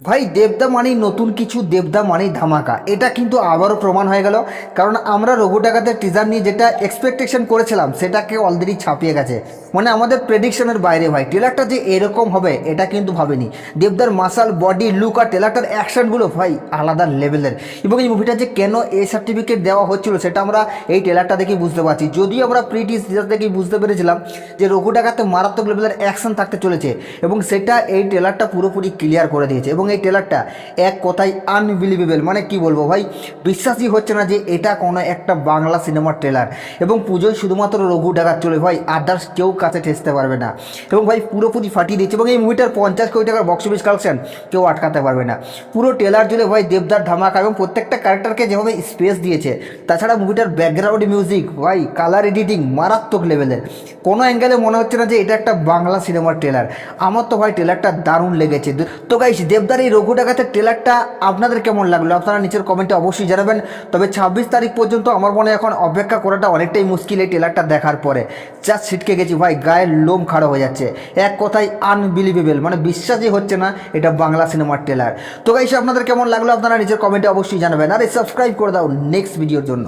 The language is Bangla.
ভাই দেবদা মানেই নতুন কিছু, দেবদা মানেই ধামাকা, এটা কিন্তু আবারও প্রমাণ হয়ে গেল। কারণ আমরা রঘু ডাকাতের টিজার নিয়ে যেটা এক্সপেকটেশন করেছিলাম সেটাকে অলরেডি ছাপিয়ে গেছে, মানে আমাদের প্রেডিকশনের বাইরে। ভাই ট্রেলারটা যে এরকম হবে এটা কিন্তু ভাবিনি। দেবদার মাসাল বডি লুক আর ট্রেলারটার অ্যাকশনগুলো ভাই আলাদা লেভেলের। এবং এই মুভিটা যে কেন এ সার্টিফিকেট দেওয়া হচ্ছিল সেটা আমরা এই ট্রেলারটা দেখেই বুঝতে পারছি। যদিও আমরা টিজার দেখেই বুঝতে পেরেছিলাম যে রঘু ডাকাতে মারাত্মক লেভেলের অ্যাকশন থাকতে চলেছে, এবং সেটা এই ট্রেলারটা পুরোপুরি ক্লিয়ার করে দিয়েছে। এবং এই ট্রেলারটা এক কথায় আনবিলিভেবল, মানে কি বলবো ভাই, বিশ্বাসই হচ্ছে না যে এটা কোনো একটা বাংলা সিনেমার ট্রেলার। এবং পুজোয় শুধুমাত্র রঘু ডাকাত চলে ভাই, আদার্স কেউ কাছে ঠেসতে পারবে না। এবং ভাই পুরোপুরি ফাটিয়ে দিচ্ছে। এবং এই মুভিটার 50 কোটি টাকার বক্স অফিস কালেকশন কেউ আটকাতে পারবে না। পুরো ট্রেলার জুড়ে ভাই দেবদার ধামাকা, এবং প্রত্যেকটা ক্যারেক্টারকে যেভাবে স্পেস দিয়েছে, তাছাড়া মুভিটার ব্যাকগ্রাউন্ড মিউজিক ভাই, কালার এডিটিং মারাত্মক লেভেলের। কোনো অ্যাঙ্গেলে মনে হচ্ছে না যে এটা একটা বাংলা সিনেমার ট্রেলার। আমার তো ভাই ট্রেলারটা দারুণ লেগেছে। তো গাইস, দেবদার এই রঘু ডাকাতের ট্রেলারটা আপনাদের কেমন লাগলো আপনারা নিচের কমেন্টে অবশ্যই জানাবেন। তবে 26 তারিখ পর্যন্ত আমার মনে হয় এখন অপেক্ষা করাটা অনেকটাই মুশকিল। এই ট্রেলারটা দেখার পরে জাস্ট ছিটকে গেছি ভাই, গায়ের লোম খাড়া হয়ে যাচ্ছে। এক কথায় আনবিলিভেবল, মানে বিশ্বাসই হচ্ছে না এটা বাংলা সিনেমার ট্রেলার। তো গাইস, আপনাদের কেমন লাগলো আপনারা নিচের কমেন্টে অবশ্যই জানাবেন। আর সাবস্ক্রাইব করে দাও নেক্সট ভিডিওর জন্য।